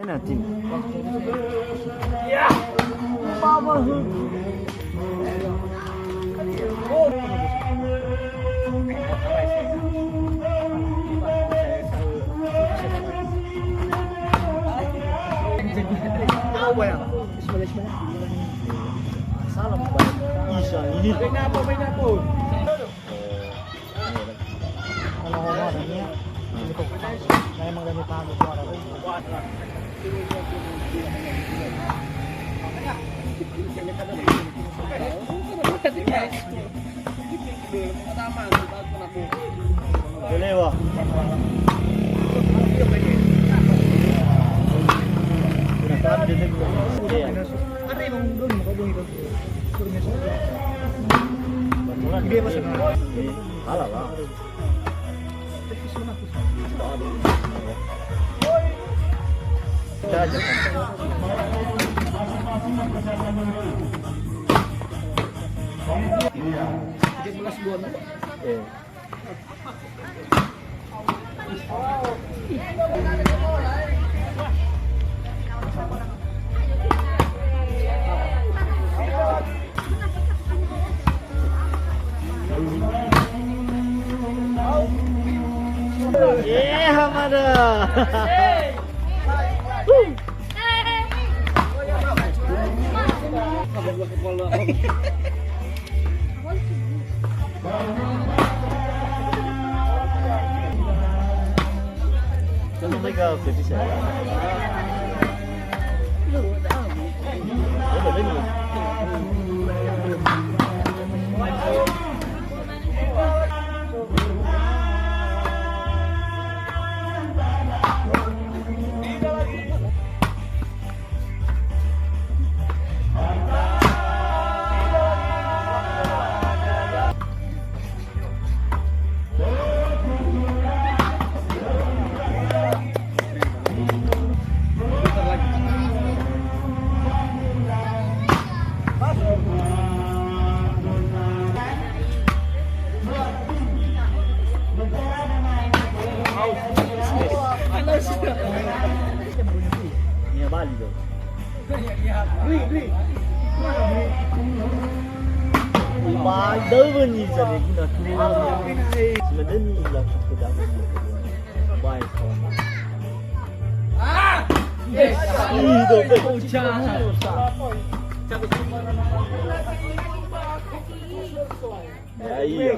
Nanti. Ya. Papa. Oh. Apa ya? Bismillah. Salam Isa ini. Main apa? Kalau orangnya memang dari tamu suara. Boleh wah. Ada yang belum kau belum itu. Dia masih halal lah. Kita aja. Hamada. Jangan legal jadi saya. Ini Bali dong. Beli. Mahal bunyi jadi guna tuh. Sebenarnya lah sudah baik. Itu bocah. Ya iya.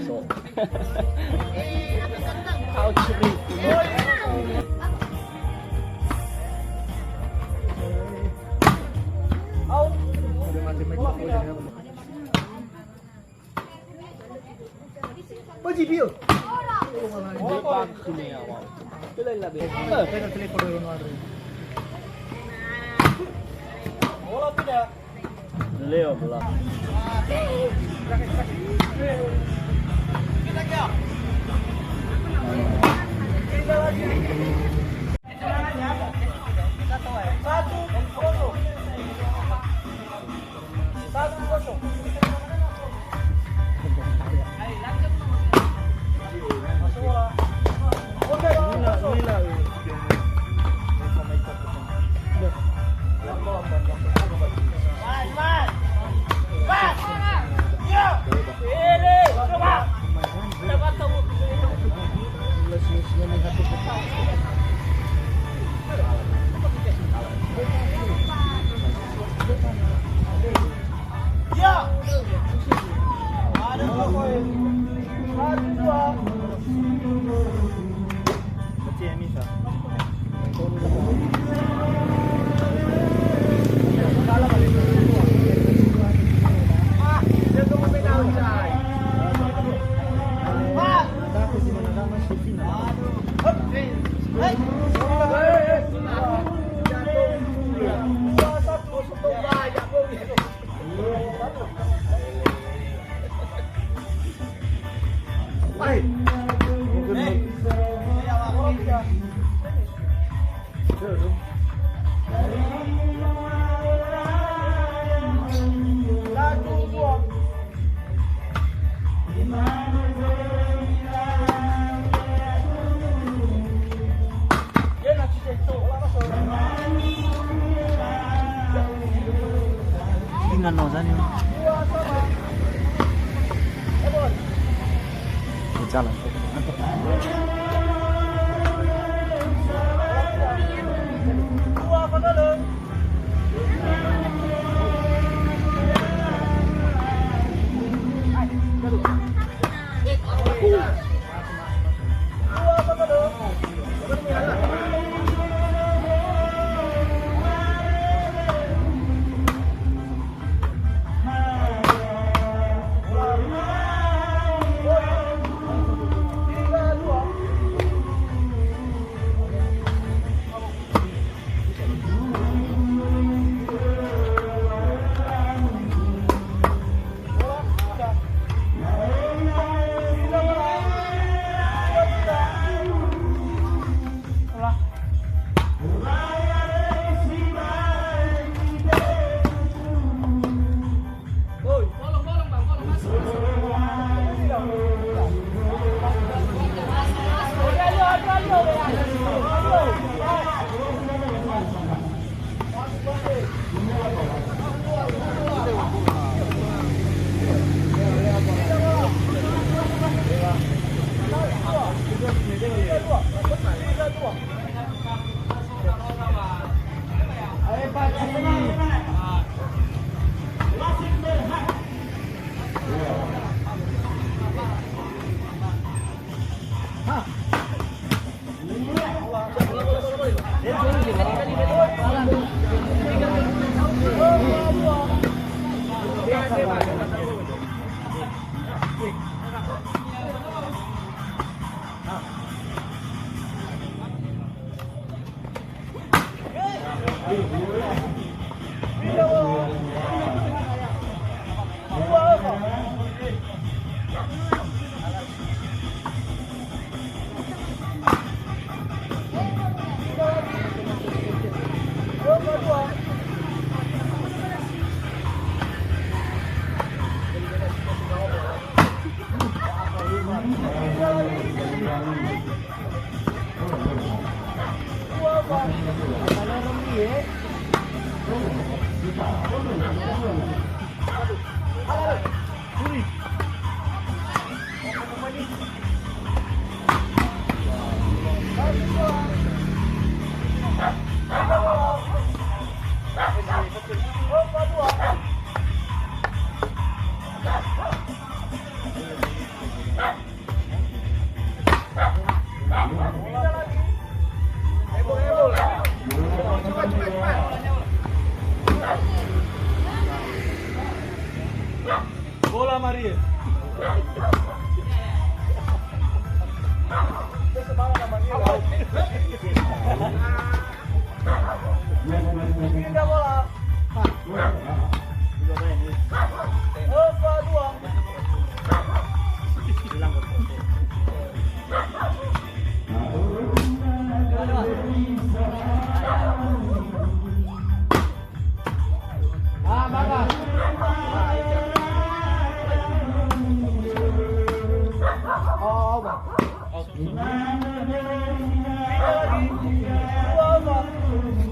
So. How to read? Oh, GPU. Leo bola. Ringan no sana. Jalan. Bola Maria. Pindah bola. Opa dua. Bagas. Oh, Bang.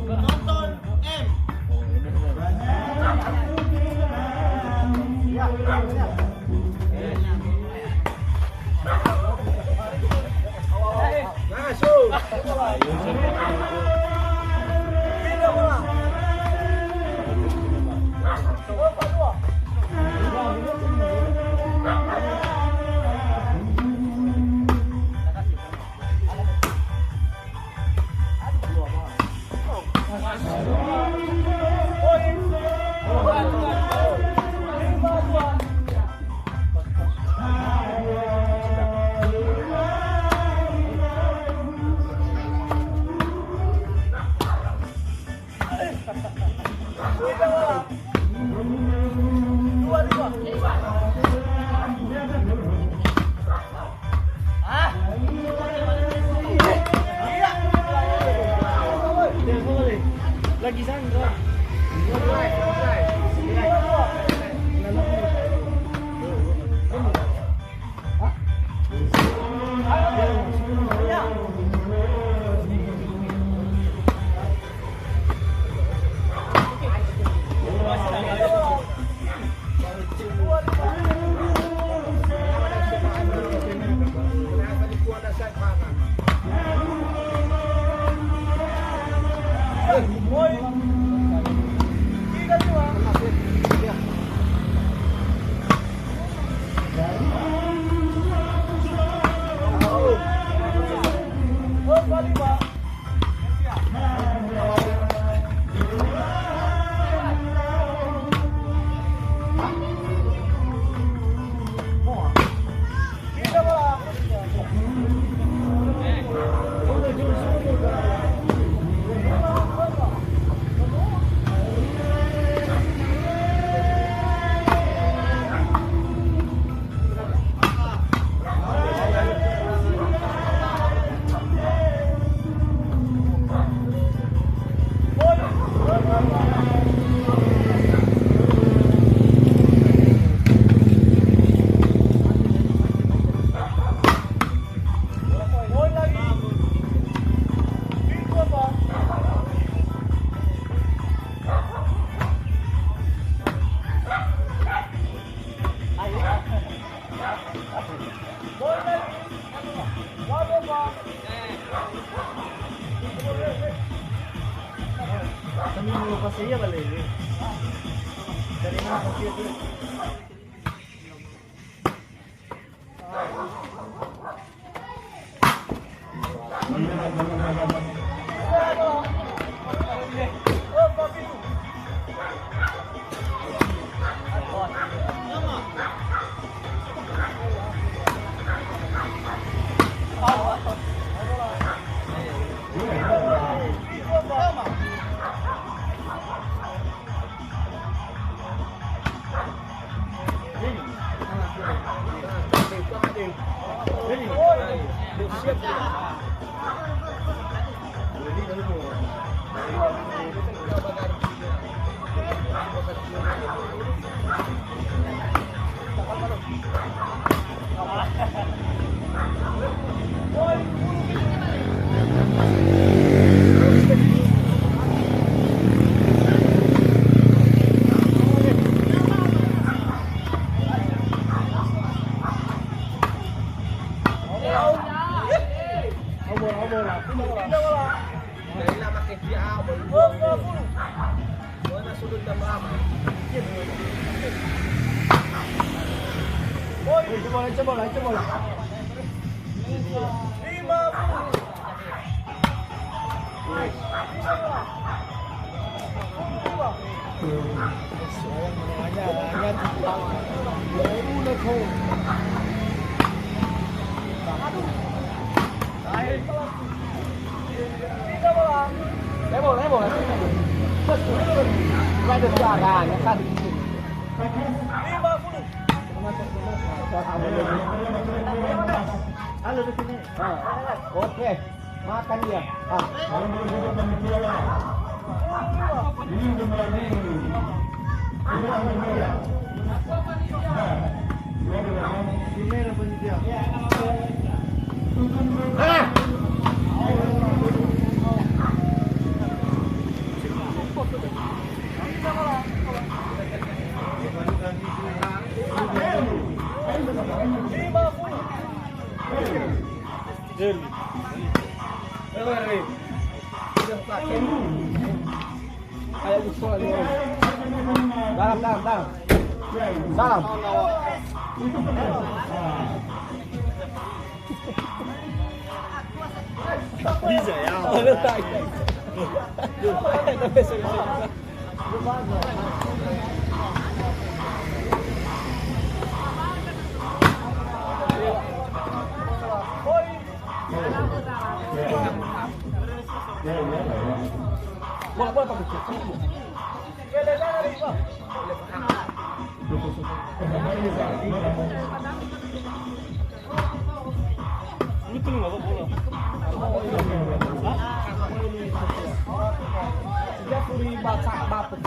Penonton M. Coba lah. 50. Oke, makan dia. Dalam. Bisa ya. Bola Pak. Lu tuh enggak bola. Dia puri baca bapak.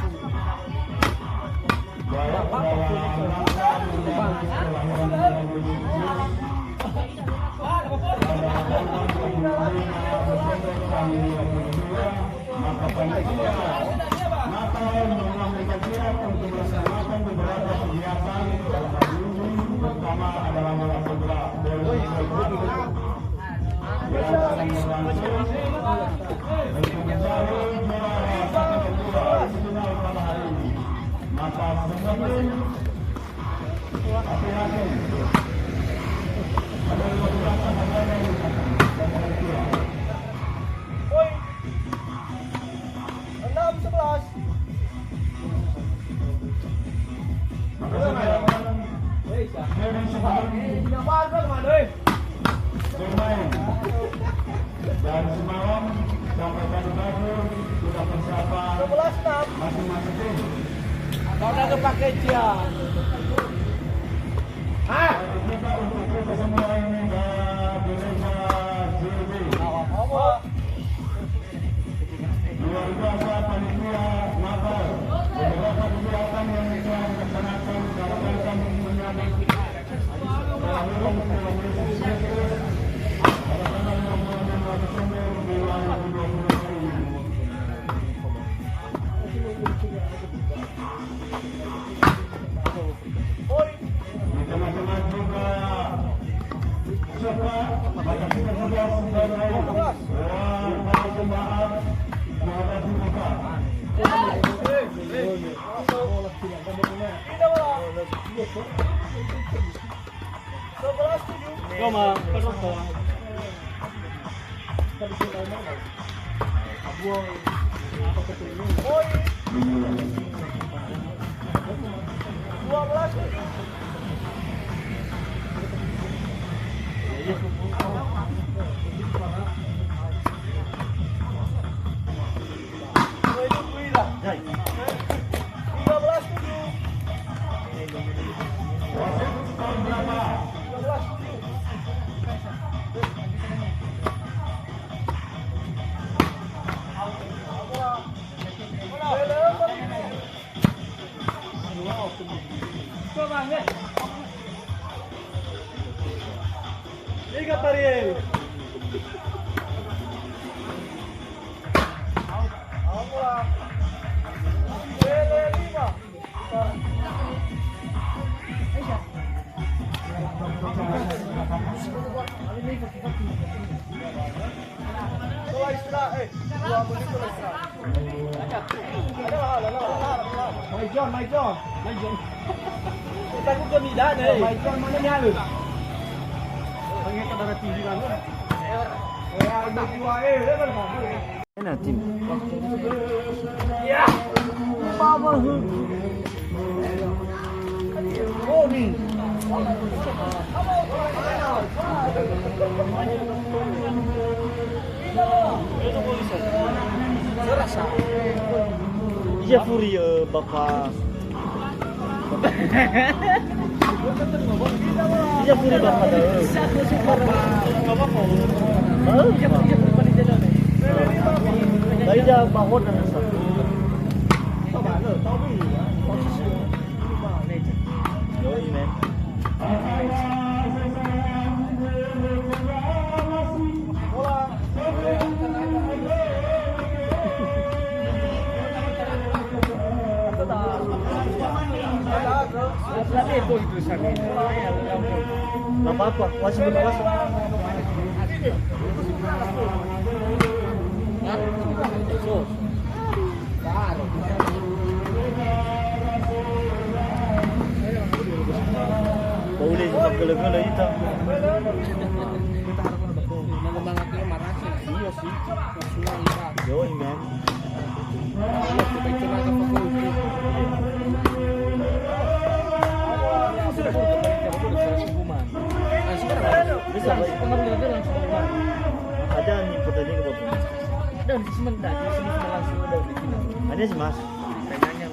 Dan semalam sampai tadi pagi sudah persiapan 11 masing-masing tim. Kau udah kepake dia. Untuk kita semua ini Indonesia JB. Luar biasa panitia Natal. Beberapa kegiatan yang bisa dilaksanakan dalam rangka menyambut Roma, perokok. Liga Pariel. Mai John. Kita ku kemidan eh. Mai John mana nyalu? Panggil ke darah tinggi kan? Ada dua Enak tim. Ya. Power. Oh ni. Serasa. Iya Fury Bapak. Iya Fury Bapak dah. Bapak. Dari dah bawa dan asal. Yo man. Nggak apa-apa, masih belum masuk. Boleh juga gele-gele itu. Yo, man. Bisa ada nih pertandingan ke bawah. Dan sebentar di sini langsung ada di sini. Ada sih mas. Penanya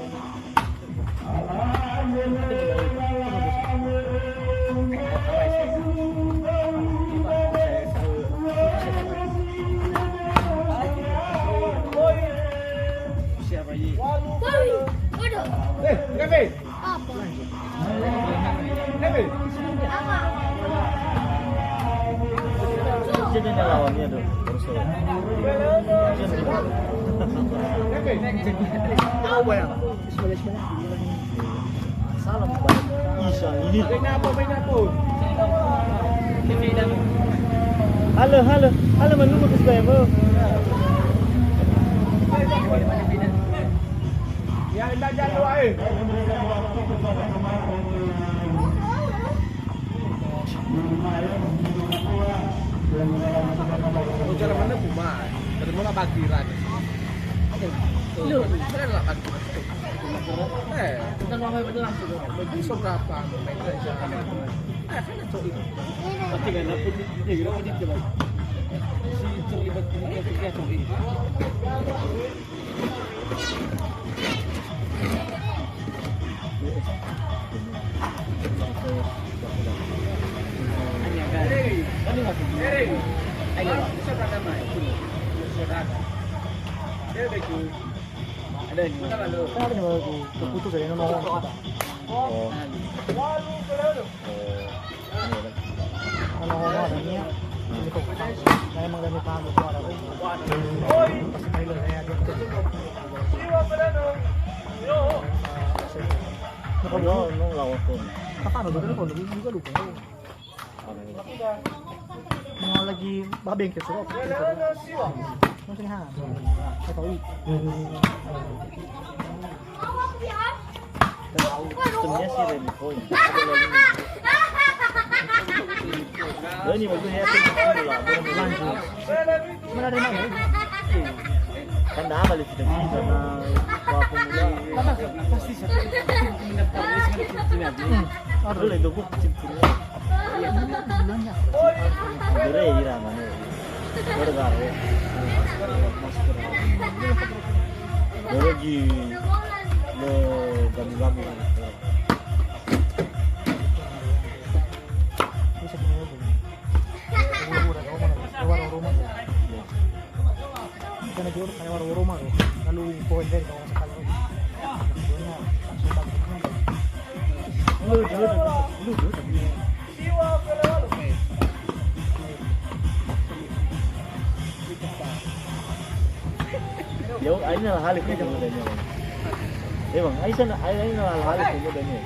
siapa ini? Waduh. Kevin. Apa? Kevin. Apa? Jadi lawannya tuh terus. Tahu ya? Salam Isa ini. Main apa? Halo menunggu ke saya. Ya dah jatuh air. Cara mana Puma? Dari mana bagiran? Lu, keren lah bagiran. Kita mau main langsung. Bisa berapa? Main saja. Kan itu. Tapi kan apa dia kira apa dia coba. Si terlibat dia coba. Ada ni. Ada ni baru terputus dari nombor kita. Oh. Kalau orang ada ni, ini kok. Saya memang dah minta aku ada. Oi. Pasal pilih saya ada. Siwa berano. Yo. Kalau no lawan pun. Kapan ada telepon juga lupa. Mau lagi babengke suruh. Masih ha. Saya tahu. Pion. Sebenarnya sih Remy Coin. Ini waktunya sih pula, belum lanjut. Mana ada mana? Kan dah balik sudah karena waktu mula. Pasti sih. Dulu itu aku kecil punya. Dure ira mana? Bergaro. Dure ji. Le gamu-gamu. Karena jauh kayak warung rumah loh, lalu poin dari kalau sekali lagi. Lu Yo, ini lah hal itu sebenarnya. Bang, ini lah hal itu sebenarnya.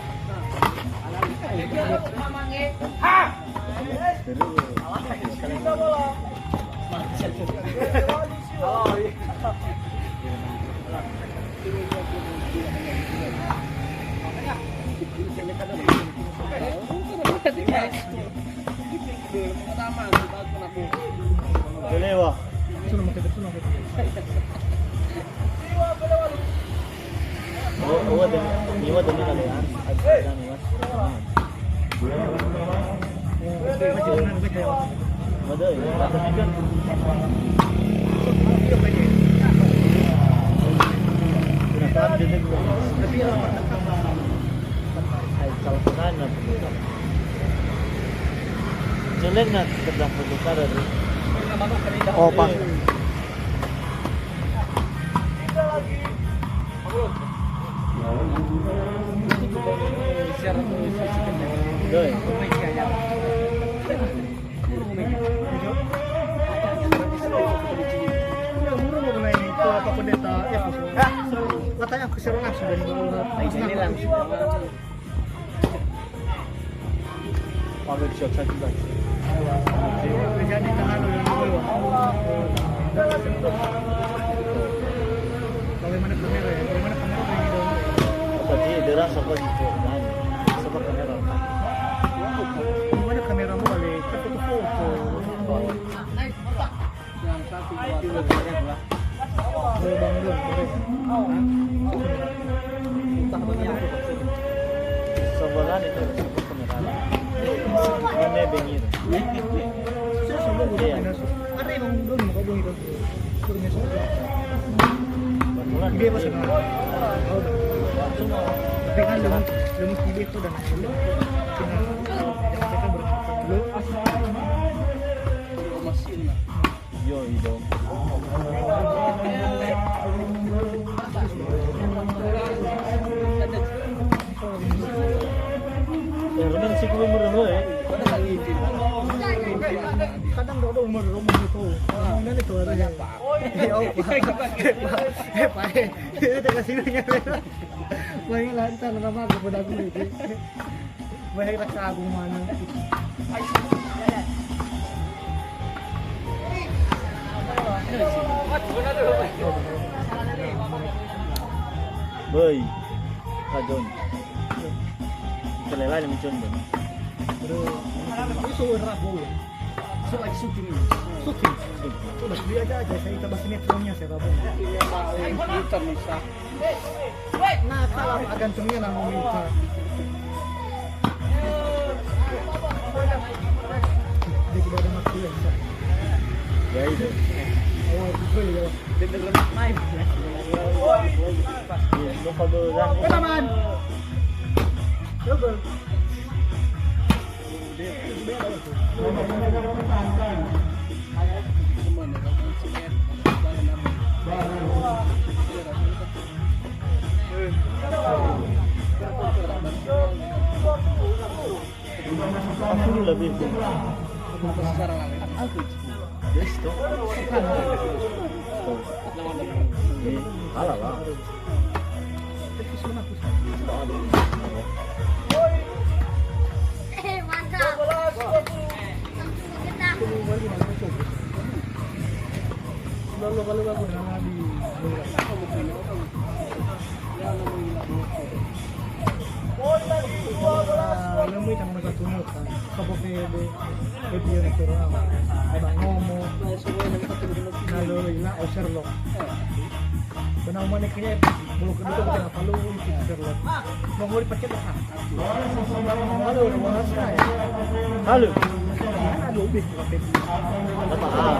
Boleh wah. Sudah mau kita. Oh, ni wa demi kali ya. Ada ni mas. Ada ya, tapi kan kenapa dia tu? Tapi kalau sana jelek nak kerja fotokan ada. Oh, Pak. Doi. Katanya aku seru langsung dari bawah. Ini langsung. Pabrik shot satu lagi. Jadi tangan dari bawah. Bagaimana kamera ya? Bagaimana kamera kayak gitu? Apa dia derang sampai itu dan sampai kamera. Gimana kameramu balik ke foto-foto? Yang satu buat banyak lah. Sebelah itu sampai kamera. Ini begini. Ada yang belum mau kau itu. Turunnya sudah. Betulan. Dia masih tapi kan belum pilih itu dan belum. Kita berangkat dulu. Mesin lah. Yo itu. Rumah sih kurang murah eh. Kadang dodo umur itu. Mana itu ada yang Pak. Pak. Itu kasihnya. Banyak lancar nama kepada aku itu. Banyak rasa agung mana. Boy. Kajon. Kelelai macam tu. Itu rabu. So lagi syuting. Sudah dia aja saya tambah sinetronnya saya rabu. Kita bisa. Nah, kalau gantungnya lah mau minta. Dia tidak ada maksud ya. Ya itu. Oh, betul ya. Dengar naik. Lupa beran. Teman. Coba. Aku lebih Sekarang aku. Yes, tu. Ni, alah lah. Mantap. Kita. Lalu kalau aku dengan Nabi. may tanong nagkatunod ka. Kapag may piyo na turang. Ay ba, ngomo. Naloy lang, o Sherlock. Benang mana kaya bulu kedua kita nak palu itu Sherlock. Mau dipakai dah. Halo, nama saya. Halo. Halo, lebih. Apa?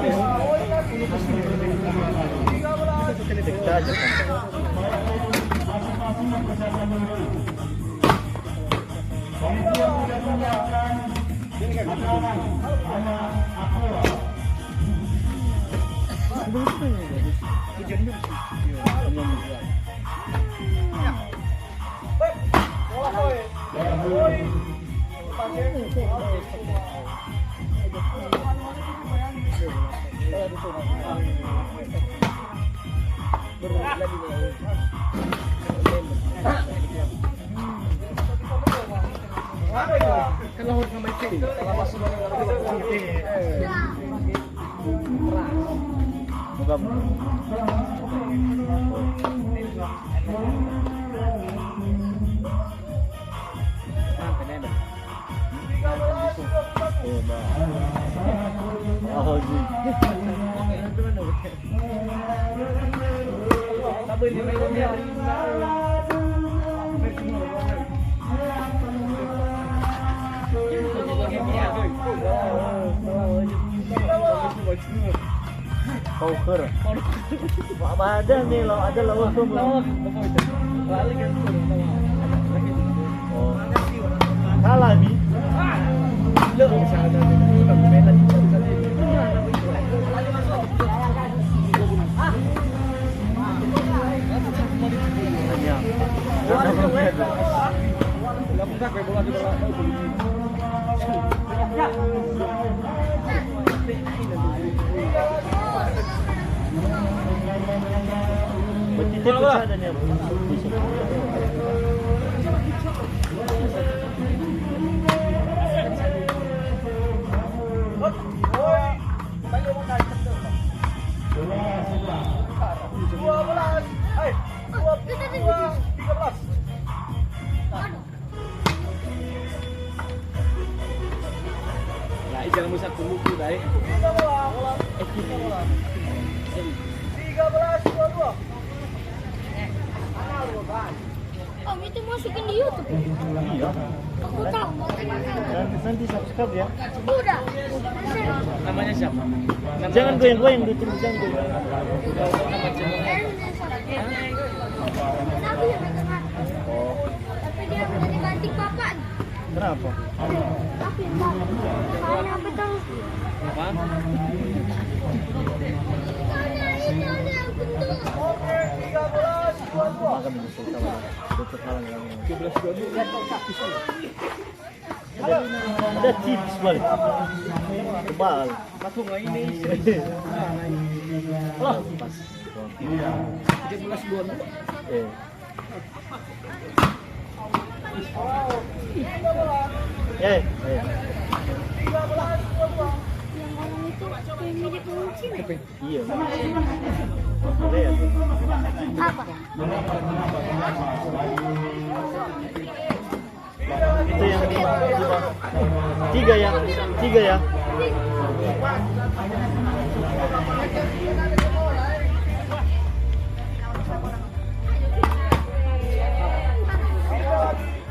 Kita aja kan. Kalau harus sama itu, kalau masuk Bukan. Oh, poker. Ada nih lo, ada lo semua. Oh. Kalah nih. Betul lah. Jangan musak dulu tuh, Dai. 13-22. Om itu masukin di YouTube. Iya. Aku tahu. Nanti subscribe ya. Udah. Namanya siapa? Jangan goyang-goyang di tulisan gue. Tapi yang tengah. Oh, Tapi dia udah diganti bapak. kenapa? Tapi Pak, saya betul. Apa? Ini ada yang bentuk. Makan menyusul kawan. Dokter halang yang 13-22. ada chips balik. Tebal. Masuk lagi nih. Lah, pas. 13-22. Eh. Eh. Yang orang itu yang mirip kunci. Iya. Lihat. Apa? Itu yang tiga ya. Tiga ya.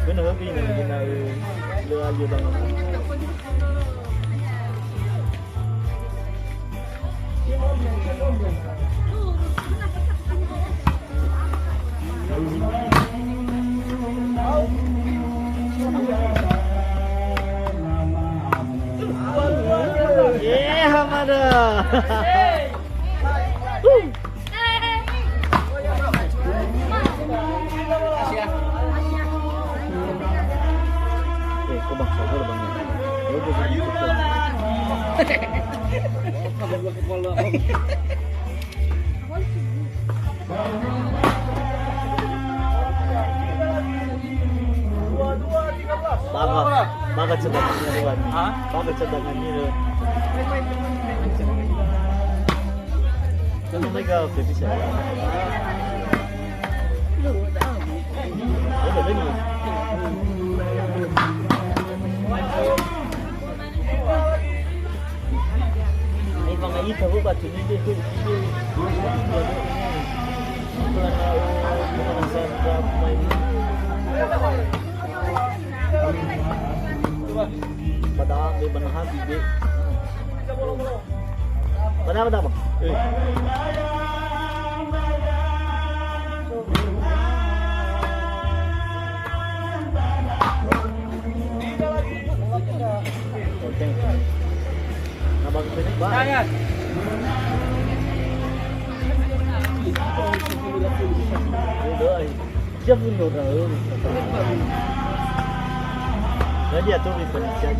Benar tapi ini kita lu aja bang. Hamada. Kau bangsa gue bang. Kalau gua kepala. Bakit sedangkan niluan? Bakit sedangkan niluan? Kalau mereka jadi siapa? Ada ni. kita bu batu ni dia tu dia bukan saya main padahal dia benar dia padahal apa Abang sini bang. Jangan. Rồi, chấp luôn rồi. Nói gì tôi bị phân chân.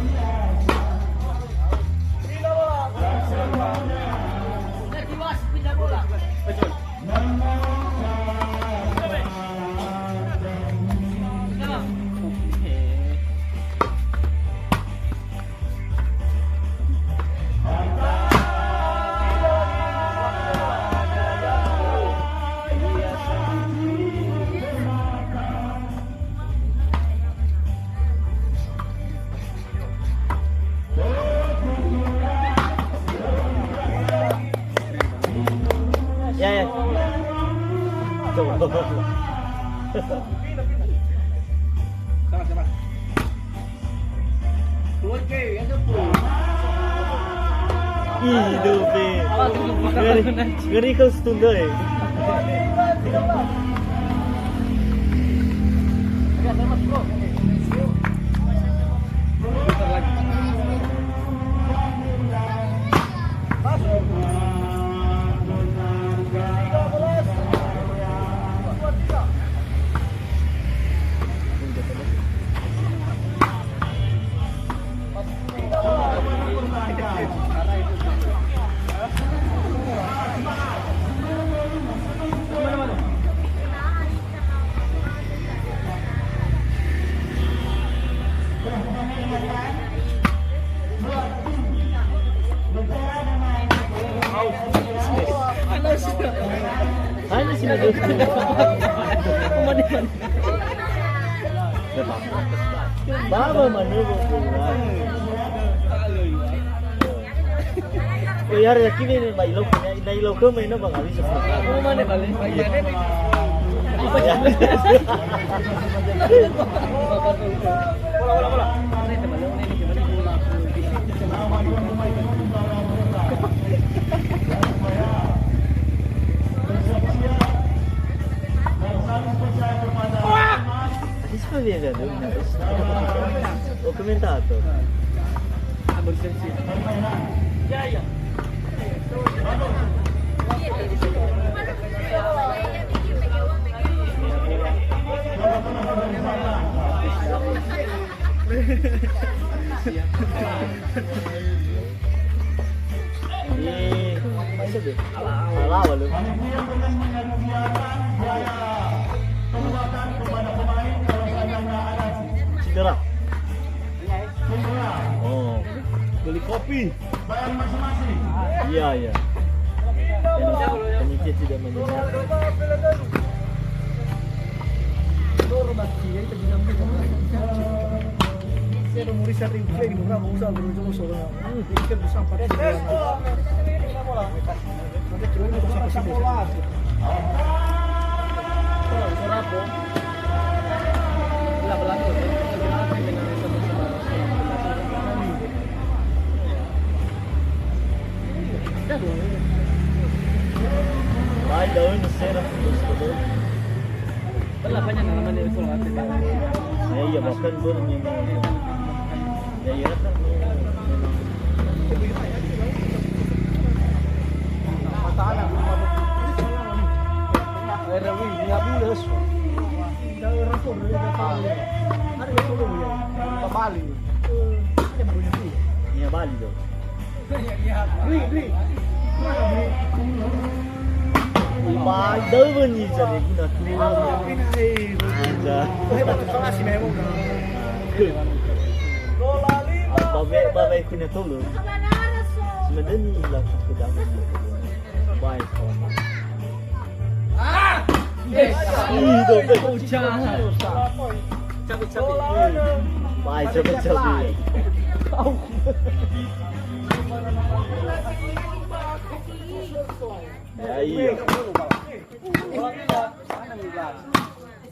Ya. Coba. Sama. Keluar ke, yang sepuluh. Hidup ngeri kau setunda Ano sila doon? Baba manubo po. Yaar yakni नहीं भाई लोग नहीं लोग को मैं ना बंगा भी सकता हूँ Mana balik? Sto vedendo ho commentato Ya. Alawa lu cedera oh Beli kopi. Bayar masing-masing. iya penitia tidak menyesal Saya mau riset replay di beberapa usaha berujung soalnya. Ini kan bisa 4 vai daun cera Banyak halaman dari Solo. iya bahkan gue ya iya kan iya Bali dong Ba đỡ bên gì giờ thì cũng ba về cũng là tốt luôn mà đến là cái đó bài không bài cho Ya iya.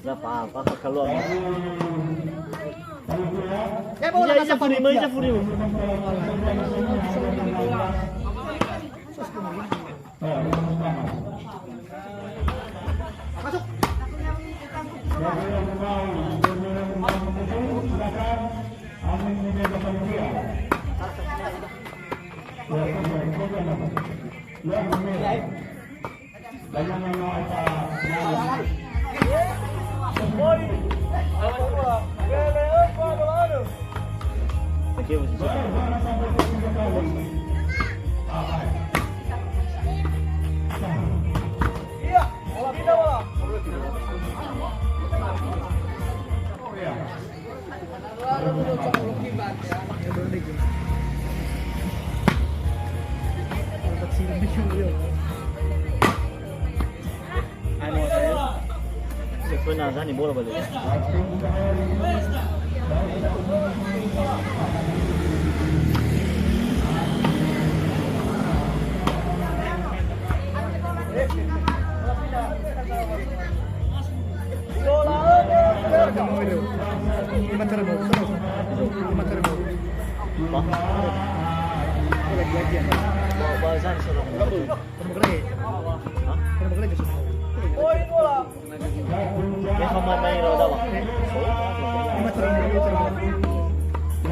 Nggak apa-apa kalau. Iya Furimo. Masuk. Aqui eu vou Você foi na Zani bola, valeu.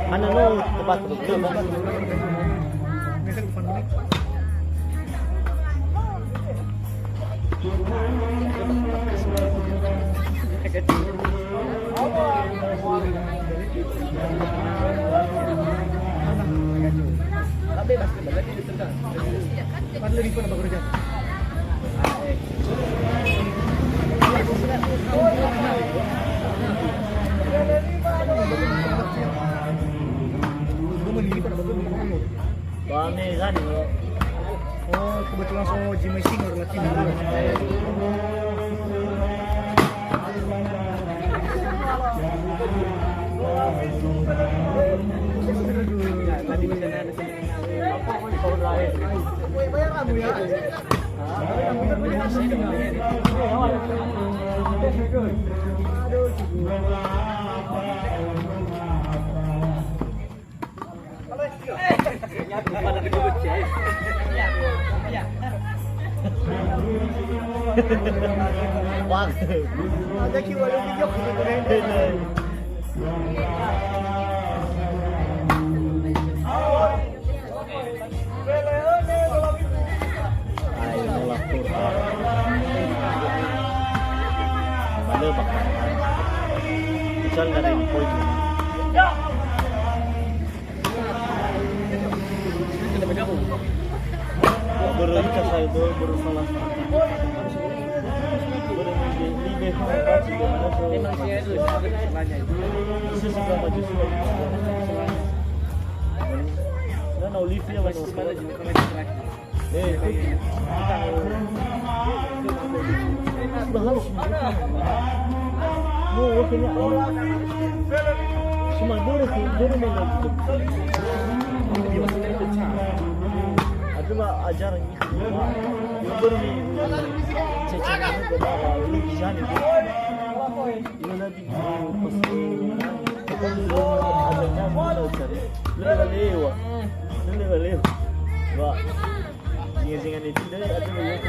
Ano no, tepat betul. Bame Zani. Oh, kebetulan so Jimmy Singh orang Latino. Bayar kamu ya. Wah, Ada kiwa video ay nolak tur. Ano ba? Isang na rin po ito. Baru kita saya itu baru salah. Baru libe itu sudah maju semua. Dan Olivia masih sekolah juga. Sudah halus. Mau kena semua dulu mengajuk. Dia masih dari pecah. Ada lah ajaran itu. Yang bermi cecah itu bawa lukisan itu. Ini nanti pasti kita adanya mau cari. Lewat. Wah. Singan itu dari ada banyak.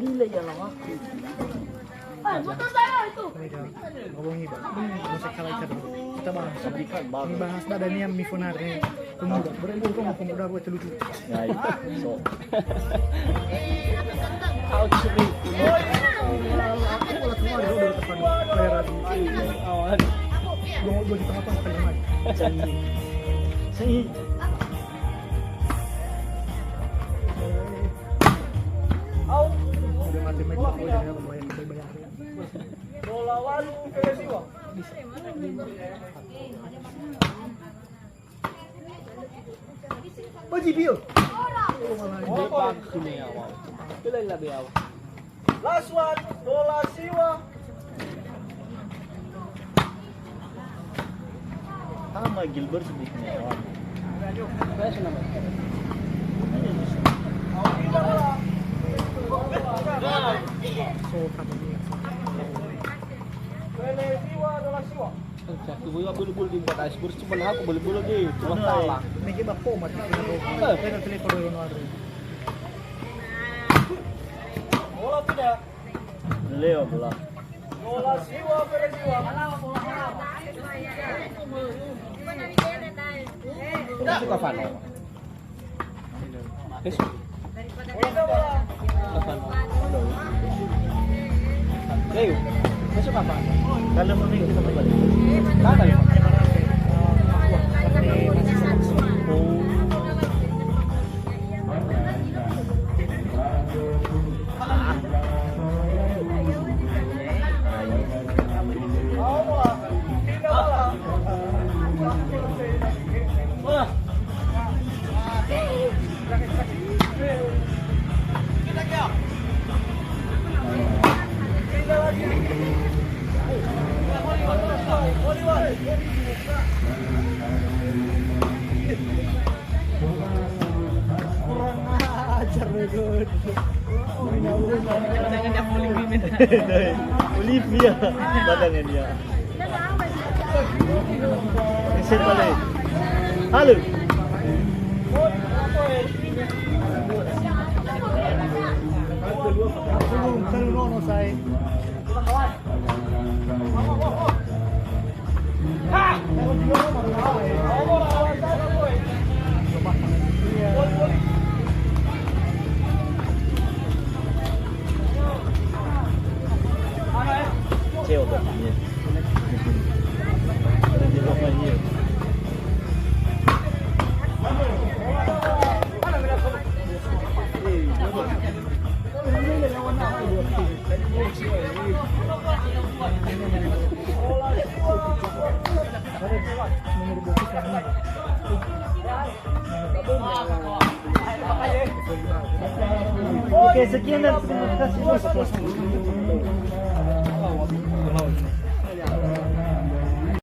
Gila ya lama. Motor saya itu. Ngomongin musik kalah kita bahas Sabikan ini bahas badannya Mifonar nih pemuda pemuda buat lucu Ya, so. aku udah keluar dari depan bayaran gue di tengah-tengah kalimat Au Bola Walu Velesiwa. Pajibio. Last one, Bola Siwa. Sama Gilbert sedikitnya. Velesiwa Bola Siwa. Satu boleh di buat iceberg cuma aku boleh lagi cuma salah. Niki ba po mati na ro. Pero telepono yun ano. Bola tidak. Leo bola. Bola Siwa Velesiwa. Besok kapan? Besok. Bola bola. Kapan? Leo. Besok kapan? Kalau mau kita balik. Kapan? Olivia, badangan dia. Reset balik. Halo. Ceo bertanya. Berhenti lagi. Oke, sekian dan terima kasih.